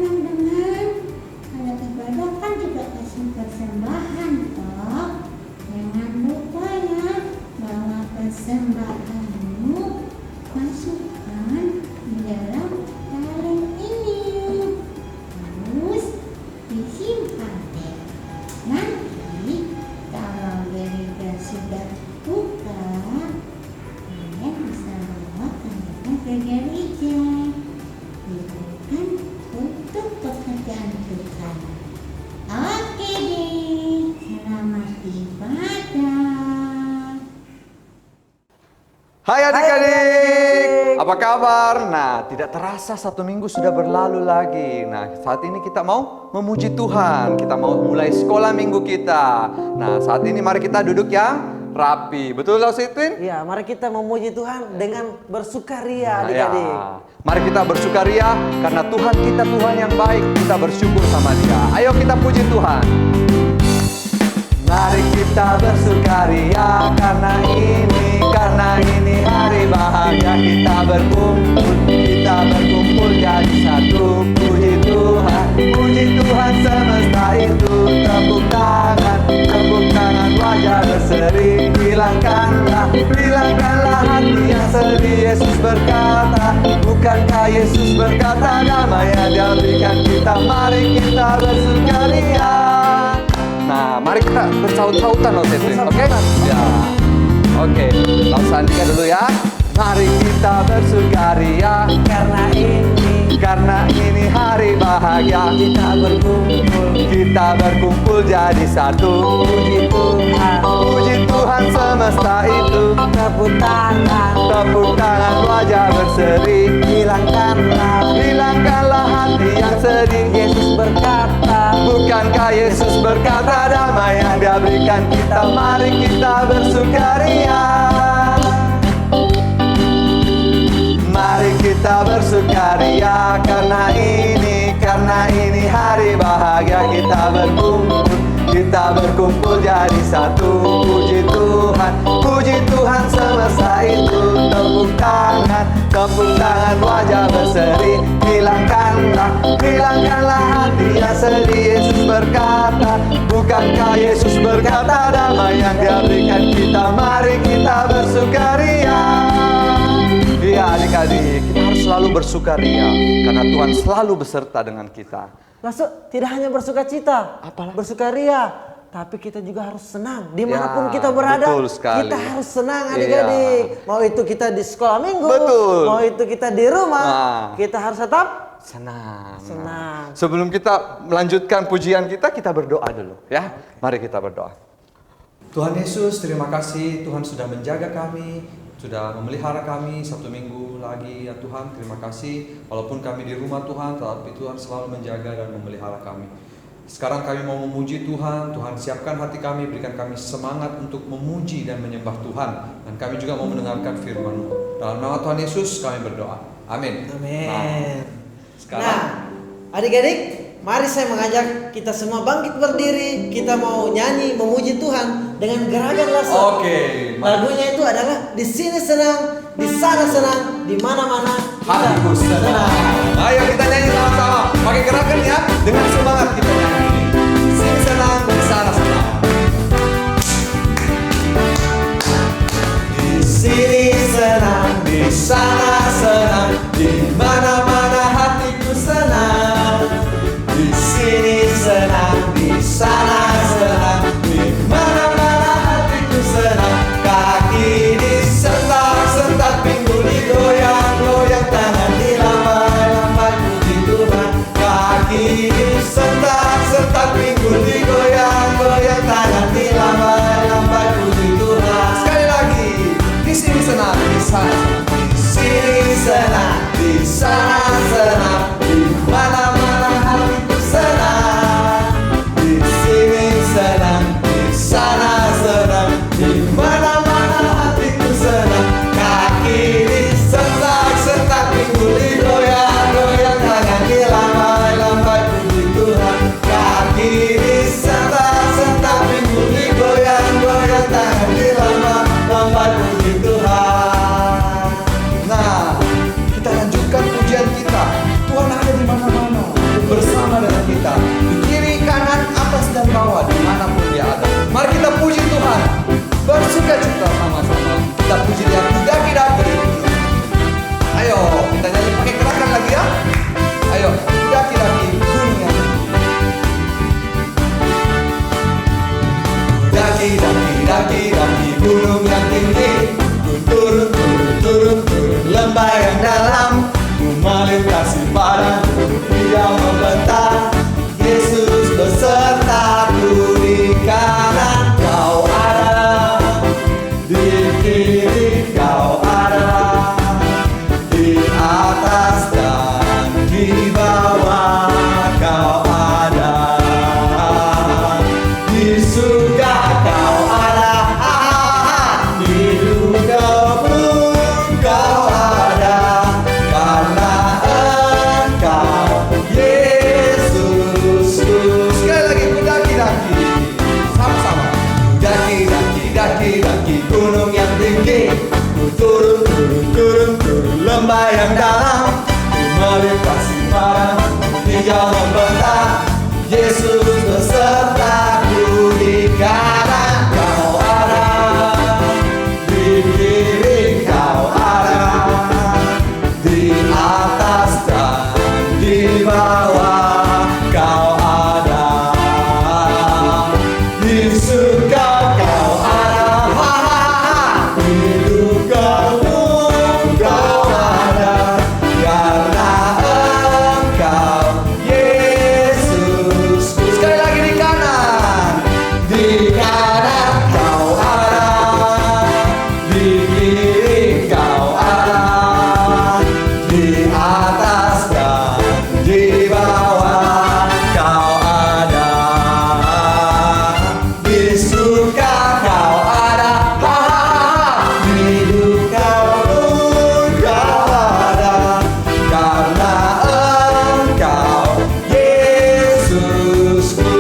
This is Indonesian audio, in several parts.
teman-teman, kalau ibadah kan juga kasih persembahan toh. Jangan lupa ya, bawa persembahanmu, masukkan di dalam kaleng ini. Terus disimpan deh. Nanti kalau gereja sudah buka, kalian bisa bawa kalengnya ke gereja. Diberikan untuk pekerjaan Tuhan. Oke deh, selamat ibadah. Hai adik-adik, apa kabar? Nah, tidak terasa 1 minggu sudah berlalu lagi. Nah, saat ini kita mau memuji Tuhan. Kita mau mulai sekolah minggu kita. Nah, saat ini mari kita duduk yang rapi. Betul, Laus Edwin? Ya, mari kita memuji Tuhan dengan bersukaria, Nah, adik-adik. ya. Mari kita bersukaria karena Tuhan kita Tuhan yang baik. Kita bersyukur sama Dia. Ayo kita puji Tuhan. Mari kita bersukaria karena ini hari bahagia. Kita berkumpul jadi satu. Puji Tuhan semesta itu. Tepuk tangan wajah berseri. Bilangkanlah hati yang sedih. Yesus berkata, bukankah Yesus berkata damai yang Dia berikan kita. Mari kita bersukaria. Nah, mari kita bersaut-sautan loh, Tetrin, oke? Ya, oke. Langsung Andika dulu ya. Mari kita bersukaria karena ini hari bahagia. Kita berkumpul jadi satu. Puji Tuhan semesta itu. Tepuk tangan wajah berseri. Hilangkanlah hati yang sedih. Yesus berkata, bukankah Yesus berkata damai yang Dia berikan kita. Mari kita bersukaria. Mari kita bersukaria karena ini hari bahagia. Kita berkumpul jadi satu. Puji Tuhan semesta itu. Tepuk tangan wajah berseri. Hilangkanlah hati yang sedih. Yesus berkata, bukankah Yesus berkata damai yang Dia berikan kita. Mari kita bersukaria. Iya adik-adik, kita harus selalu bersukaria karena Tuhan selalu beserta dengan kita. Langsung tidak hanya bersukacita, Apalagi? bersukaria, tapi kita juga harus senang dimanapun Ya, kita berada. betul sekali. Kita harus senang adik-adik. Mau itu kita di sekolah minggu, Betul. mau itu kita di rumah, Nah. kita harus tetap Senang. senang. Sebelum kita melanjutkan pujian kita berdoa dulu ya. Mari kita berdoa. Tuhan Yesus, terima kasih Tuhan sudah menjaga kami, sudah memelihara kami 1 minggu lagi ya Tuhan. Terima kasih walaupun kami di rumah Tuhan, tetapi Tuhan selalu menjaga dan memelihara kami. Sekarang kami mau memuji Tuhan. Tuhan siapkan hati kami, berikan kami semangat untuk memuji dan menyembah Tuhan. Dan kami juga mau mendengarkan firman-Mu. Dalam nama Tuhan Yesus kami berdoa. Amin. Amin. Nah, sekarang Nah, adik-adik, mari saya mengajak kita semua bangkit berdiri. Kita mau nyanyi memuji Tuhan dengan gerakan langsung. Oke, mari. Lagunya itu adalah di sini senang, di sana senang, di mana-mana Hatiku senang. Ayo kita nyanyi sama-sama. Pakai gerakan ya. Dengan semangat kita nyanyi. Di sini senang, di sana senang. Di sini senang, di sana senang, di mana-mana hatiku senang. Di sini senang, di sana senang, di mana-mana hatiku senang. Kaki disentak-sentak, pinggul digoyang-goyang, tangan dilambai-lambai, puji Tuhan. Kaki disentak-sentak, pinggul digoyang-goyang, tangan dilambai-lambai, puji Tuhan. Sekali lagi, di sini senang, di sana senang, di sini senang, di sana senang, di mana-mana hatiku senang. Di sini senang, di sana senang, di mana-mana hatiku senang. Kaki disentak-sentak, pinggul digoyang-goyang, tangan dilambai-lambai, puji Tuhan. Kaki disentak-sentak, pinggul digoyang-goyang, tangan dilambai-lambai, puji Tuhan. Nah, kita lanjutkan pujian kita. Tuhan Engkau membentang, Yesus besertaku di kanan kau ada, di kiri kau ada, di atas dan di bawah kau ada, di surga kau ada, di duka pun kau ada, karena Engkau Yesus. Sekali lagi di kanan kau ada, di kiri kau ada, di atas dan di bawah kau ada, di surga kau ada, di duka pun kau ada, karena Engkau Yesusku.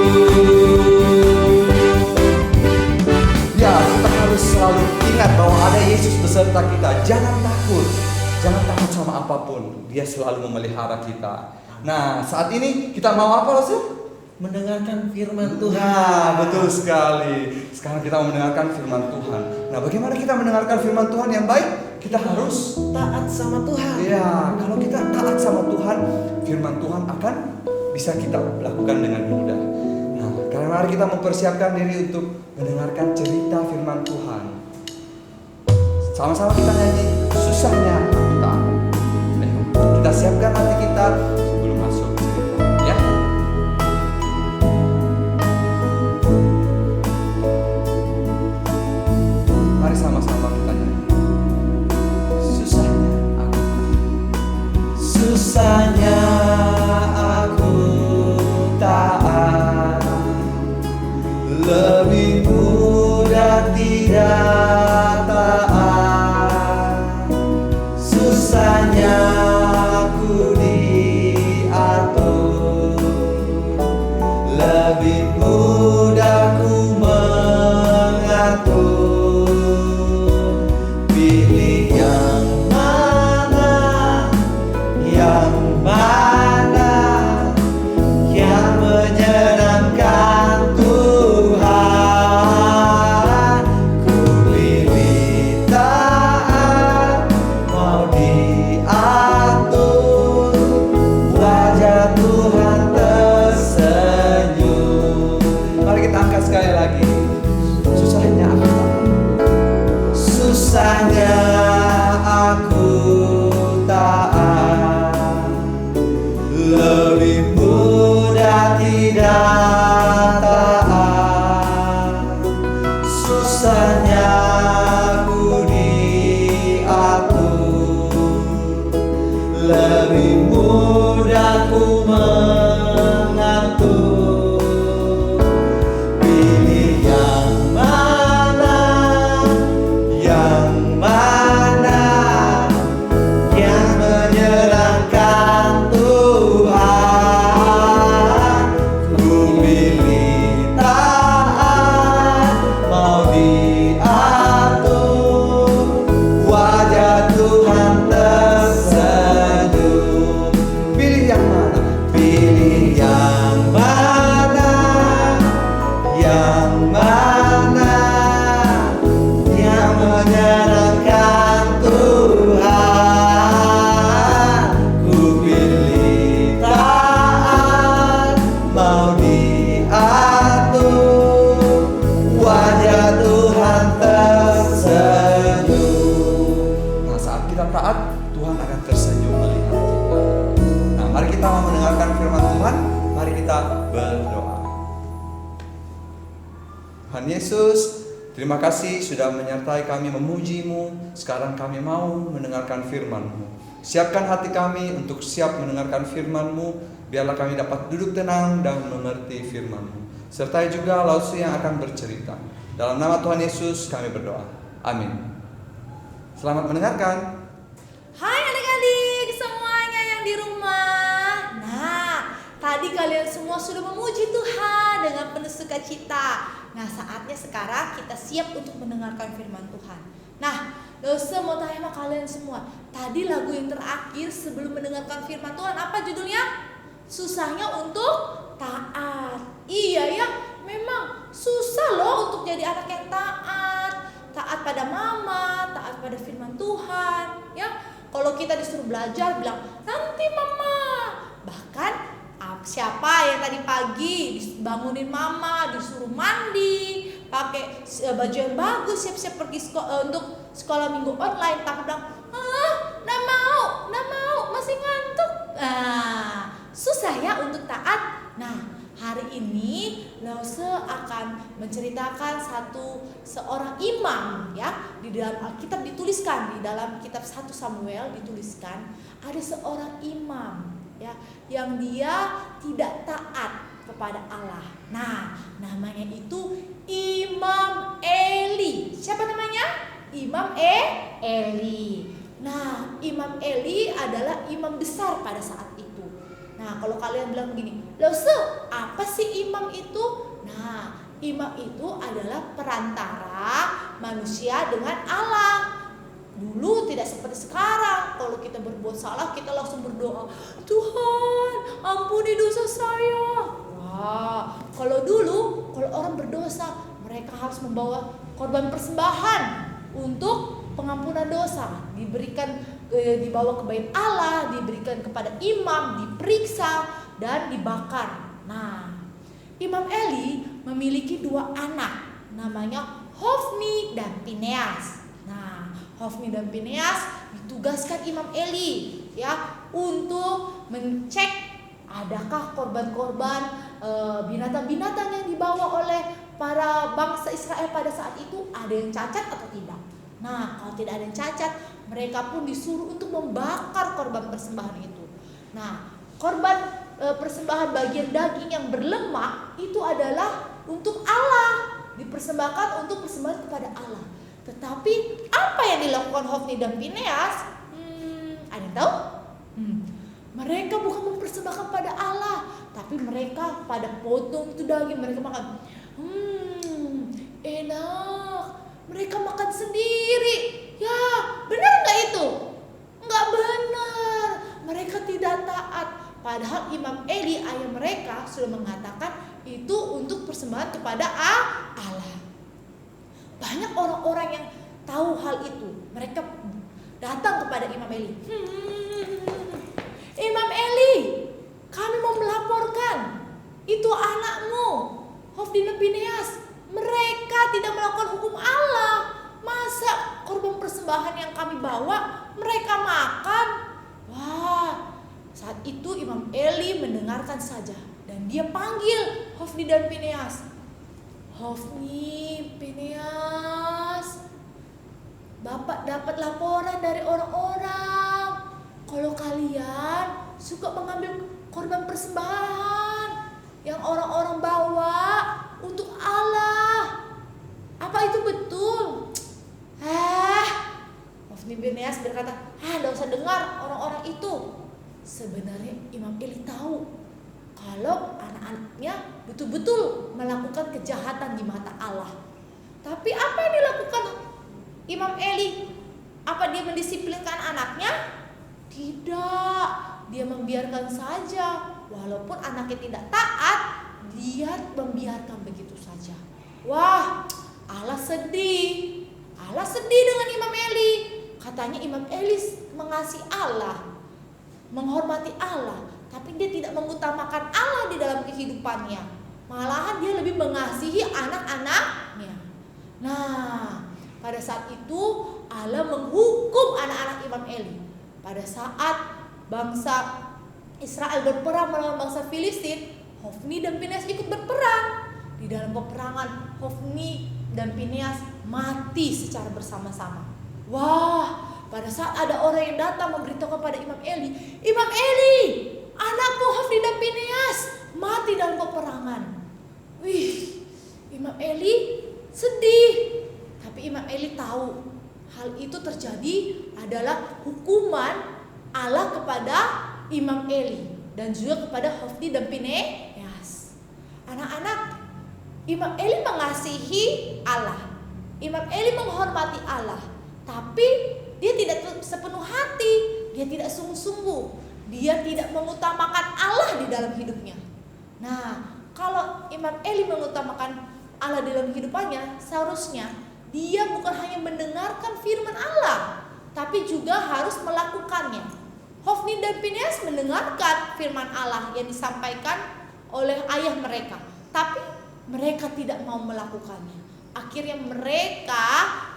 Ya, kita harus selalu ingat bahwa ada Yesus beserta kita. Jangan takut sama apapun. Dia selalu memelihara kita. Nah, saat ini kita mau apa, Rasul? Mendengarkan firman Tuhan. Nah, betul sekali. Sekarang kita mau mendengarkan firman Tuhan. Nah, bagaimana kita mendengarkan firman Tuhan yang baik? Kita harus taat sama Tuhan. ya, kalau kita taat sama Tuhan, firman Tuhan akan bisa kita lakukan dengan mudah. Nah, karena mari kita mempersiapkan diri untuk mendengarkan cerita firman Tuhan. Sama-sama kita nyanyi susahnya aku taat. Kita siapkan hati kita sebelum masuk cerita, ya. Mari sama-sama kita nyanyi. Susahnya aku taat, lebih mudah tidak taat. Susahnya aku diatur, lebih mudah ku mengatur. Pilih yang mana yang menyenangkan Tuhan. Ku pilih taat, mau diatur, wajah Tuhan tersenyum. Mari kita angkat sekali lagi. Susahnya aku taat, susahnya aku taat, lebih mudah tidak taat. Susahnya aku diatur, lebih mudah ku mengatur. Pilih yang mana yang menyenangkan Tuhan. Ku pilih taat, mau diatur, wajah Tuhan tersenyum. Pilih yang mana? Pilih yang mana? Yang mana yang menyenangkan Tuhan. Ku pilih taat, mau diatur, wajah Tuhan tersenyum. Nah, saat kita taat, Tuhan akan tersenyum melihat kita. Nah, mari kita mau mendengarkan firman Tuhan. Mari kita berdoa. Tuhan Yesus, terima kasih sudah menyertai kami memuji-Mu. Sekarang kami mau mendengarkan firman-Mu. Siapkan hati kami untuk siap mendengarkan firman-Mu. Biarlah kami dapat duduk tenang dan mengerti firman-Mu. Sertai juga Lausu yang akan bercerita. Dalam nama Tuhan Yesus kami berdoa. Amin. Selamat mendengarkan. Hai adik-adik semuanya yang di rumah. Nah, tadi kalian semua sudah memuji Tuhan dengan penuh sukacita. Nah, saatnya sekarang kita siap untuk mendengarkan firman Tuhan. Nah, Lause mau tanya sama kalian semua. Tadi lagu yang terakhir sebelum mendengarkan firman Tuhan apa judulnya? susahnya untuk taat. Iya ya, memang susah loh untuk jadi anak yang taat. Taat pada mama, taat pada firman Tuhan. Ya, kalau kita disuruh belajar bilang nanti mama. Bahkan siapa yang tadi pagi bangunin mama, disuruh mandi, pakai baju yang bagus, siap-siap pergi untuk sekolah minggu online, tapi bilang nggak mau, masih ngantuk. Susah ya untuk taat. Nah, hari ini Lause akan menceritakan seorang imam ya. Di dalam Alkitab dituliskan, di dalam kitab 1 Samuel dituliskan ada seorang imam ya yang dia tidak taat kepada Allah. Nah, namanya itu Imam Eli. Siapa namanya? Imam Eli. Nah, Imam Eli adalah imam besar pada saat itu. Nah, kalau kalian bilang begini, Lause, apa sih imam itu? Nah, imam itu adalah perantara manusia dengan Allah. Dulu tidak seperti sekarang. Kalau kita berbuat salah, kita langsung berdoa, Tuhan, ampuni dosa saya. Wah, kalau dulu, kalau orang berdosa, mereka harus membawa korban persembahan untuk pengampunan dosa, dibawa ke bait Allah, diberikan kepada imam, diperiksa dan dibakar. Nah, Imam Eli memiliki 2 anak, namanya Hofni dan Fineas. Nah, Hofni dan Fineas ditugaskan Imam Eli ya untuk mencek adakah korban-korban binatang-binatang yang dibawa oleh para bangsa Israel pada saat itu ada yang cacat atau tidak. Nah, kalau tidak ada yang cacat, mereka pun disuruh untuk membakar korban persembahan itu. Nah, korban persembahan bagian daging yang berlemak itu adalah untuk Allah, dipersembahkan untuk persembahan kepada Allah. Tetapi apa yang dilakukan Hofni dan Fineas? Ada yang tahu? Mereka bukan mempersembahkan pada Allah, tapi mereka pada potong itu daging, mereka makan. Enak. Mereka makan sendiri. Ya, benar nggak itu? Nggak benar. Mereka tidak taat. Padahal Imam Eli, ayah mereka, sudah mengatakan itu untuk persembahan kepada Allah. Banyak orang-orang yang tahu hal itu. Mereka datang kepada Imam Eli. Imam Eli, kami mau melaporkan itu anakmu, Hofni dan Fineas. Mereka tidak melakukan hukum Allah. Masa korban persembahan yang kami bawa mereka makan? Wah, saat itu Imam Eli mendengarkan saja dan dia panggil Hofni dan Fineas. Hofni, Fineas, Bapak dapat laporan dari orang-orang kalau kalian suka mengambil korban persembahan yang orang-orang bawa untuk Allah. Apa itu betul? Hofni Fineas berkata, enggak usah dengar orang-orang itu. Sebenarnya Imam Eli tahu kalau anak-anaknya betul-betul melakukan kejahatan di mata Allah. Tapi apa yang dilakukan Imam Eli? Apa dia mendisiplinkan anaknya? Tidak. Dia membiarkan saja. Walaupun anaknya tidak taat, dia membiarkan begitu saja. Wah, Allah sedih. Allah sedih dengan Imam Eli. Katanya Imam Eli mengasihi Allah, menghormati Allah, tapi dia tidak mengutamakan Allah di dalam kehidupannya. Malahan dia lebih mengasihi anak-anaknya. Nah, pada saat itu Allah menghukum anak-anak Imam Eli. Pada saat bangsa Israel berperang melawan bangsa Filistin, Hofni dan Fineas ikut berperang. Di dalam peperangan, Hofni dan Fineas mati secara bersama-sama. Wah, pada saat ada orang yang datang memberitahu kepada Imam Eli, Imam Eli, anakku Hofni dan Fineas mati dalam peperangan. Wih, Imam Eli sedih. Tapi Imam Eli tahu hal itu terjadi adalah hukuman Allah kepada Imam Eli dan juga kepada Hofni dan Fineas. Anak-anak, Imam Eli mengasihi Allah. Imam Eli menghormati Allah. Tapi dia tidak sepenuh hati, dia tidak sungguh-sungguh. dia tidak mengutamakan Allah di dalam hidupnya. Nah, kalau Imam Eli mengutamakan Allah di dalam hidupannya, seharusnya dia bukan hanya mendengarkan firman Allah, tapi juga harus melakukannya. Hofni dan Pinehas mendengarkan firman Allah yang disampaikan oleh ayah mereka, tapi mereka tidak mau melakukannya. Akhirnya mereka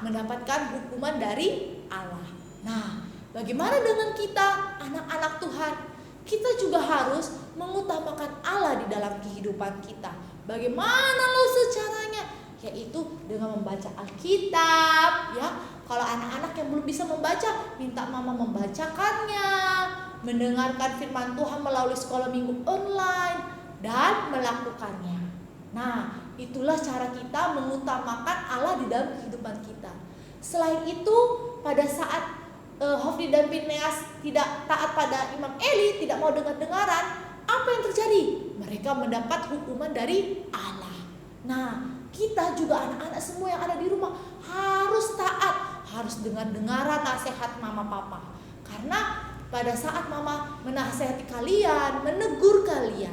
mendapatkan hukuman dari Allah. Nah, bagaimana dengan kita, anak-anak Tuhan? Kita juga harus mengutamakan Allah di dalam kehidupan kita. Bagaimana loh caranya? Yaitu dengan membaca Alkitab, ya. Kalau anak-anak yang belum bisa membaca, minta mama membacakannya, mendengarkan firman Tuhan melalui sekolah minggu online, dan melakukannya. Nah, itulah cara kita mengutamakan Allah di dalam kehidupan kita. Selain itu, pada saat Hofni dan Pinehas tidak taat pada Imam Eli, tidak mau dengar-dengaran, apa yang terjadi? Mereka mendapat hukuman dari Allah. Nah, kita juga anak-anak semua yang ada di rumah harus taat, harus dengar-dengaran nasihat mama papa. Karena pada saat mama menasihati kalian, menegur kalian,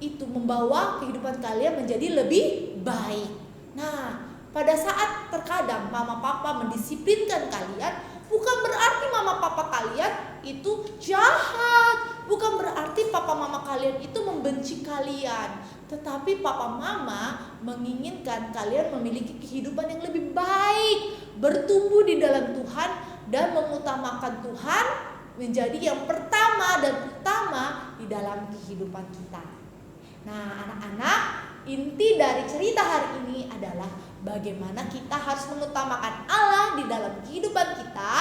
itu membawa kehidupan kalian menjadi lebih baik. Nah, pada saat terkadang mama papa mendisiplinkan kalian, bukan berarti mama papa kalian itu jahat, bukan berarti papa mama kalian itu membenci kalian, tetapi papa mama menginginkan kalian memiliki kehidupan yang lebih baik, bertumbuh di dalam Tuhan, dan mengutamakan Tuhan menjadi yang pertama dan utama di dalam kehidupan kita. Nah, anak-anak, inti dari cerita hari ini adalah bagaimana kita harus mengutamakan Allah di dalam kehidupan kita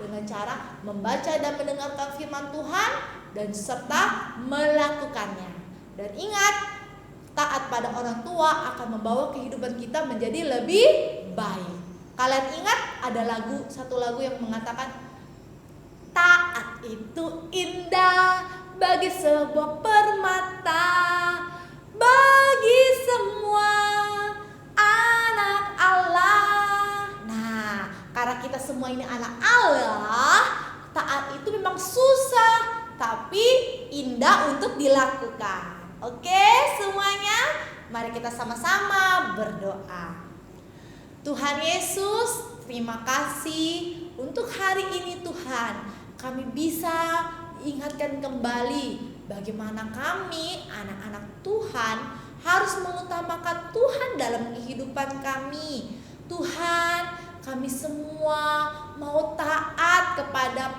dengan cara membaca dan mendengarkan firman Tuhan dan serta melakukannya. Dan ingat, taat pada orang tua akan membawa kehidupan kita menjadi lebih baik. Kalian ingat ada satu lagu yang mengatakan taat itu indah bagi sebuah permata, bagi semua anak Allah. Nah, karena kita semua ini anak Allah, taat itu memang susah, tapi indah untuk dilakukan. Oke, semuanya, mari kita sama-sama berdoa. Tuhan Yesus, terima kasih untuk hari ini Tuhan. Kami bisa ingatkan kembali bagaimana kami anak-anak Tuhan harus mengutamakan Tuhan dalam kehidupan kami. Tuhan, kami semua mau taat kepada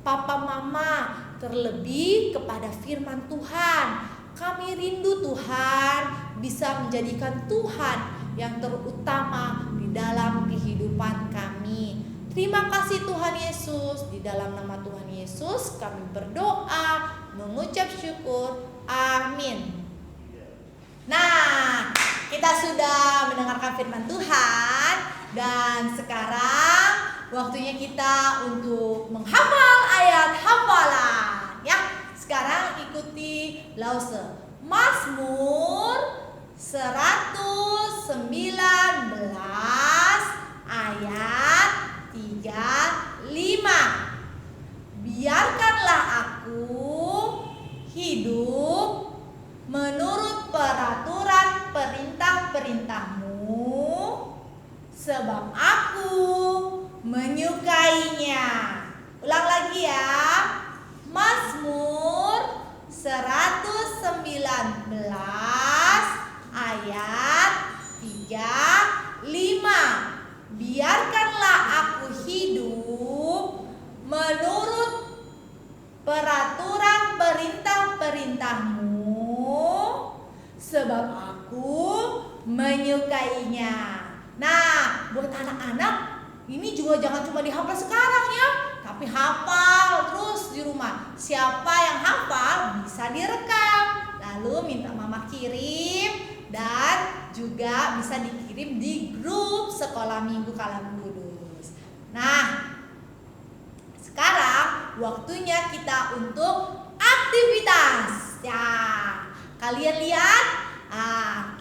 papa mama, terlebih kepada firman Tuhan. Kami rindu Tuhan bisa menjadikan Tuhan yang terutama di dalam kehidupan kami. Terima kasih Tuhan Yesus. Di dalam nama Tuhan Yesus kami berdoa, mengucap syukur. Amin. Nah, kita sudah mendengarkan firman Tuhan, dan sekarang waktunya kita untuk menghafal ayat hafalan, ya. Sekarang ikuti Lause. Mazmur 119 ayat 35. Biarkanlah aku hidup menurut peraturan perintah-perintah-Mu, sebab aku menyukainya. Ulang lagi ya. Mazmur 119 ayat 35. Biarkanlah aku hidup menurut peraturan perintah-perintah-Mu, sebab aku menyukainya. Nah, buat anak-anak, ini juga jangan cuma dihafal sekarang ya, tapi hafal terus di rumah. Siapa yang hafal bisa direkam, lalu minta mama kirim, dan juga bisa dikirim di grup Sekolah Minggu Kalam Kudus. Nah, sekarang waktunya kita untuk aktivitas. Ya, kalian lihat,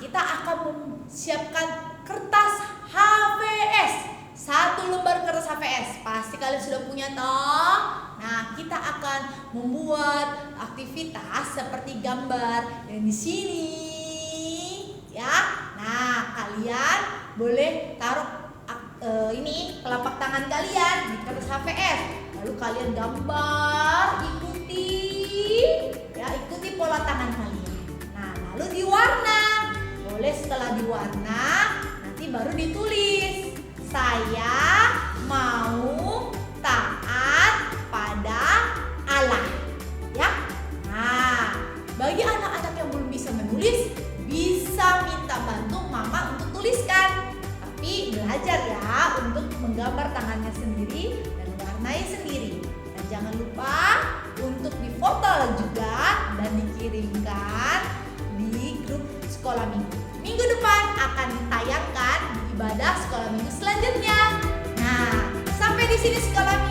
kita akan mempersiapkan kertas HVS. 1 lembar kertas HVS. Pasti kalian sudah punya toh? Nah, kita akan membuat aktivitas seperti gambar yang di sini. Ya. Nah, kalian boleh taruh ini telapak tangan kalian di kertas HVS. Lalu kalian gambar, ikuti pola tangan kalian. Nah, lalu diwarna. Boleh setelah diwarna, nanti baru ditulis. Saya mau taat pada Allah. Ya. Nah, bagi anak-anak yang belum bisa menulis, bisa minta bantu mama untuk tuliskan. Tapi belajar ya untuk menggambar tangannya sendiri dan warnai sendiri. Dan jangan lupa untuk difoto juga dan dikirimkan di grup sekolah minggu. Minggu depan akan ditayangkan di ibadah sekolah minggu selanjutnya. Nah, sampai di sini sekolah minggu.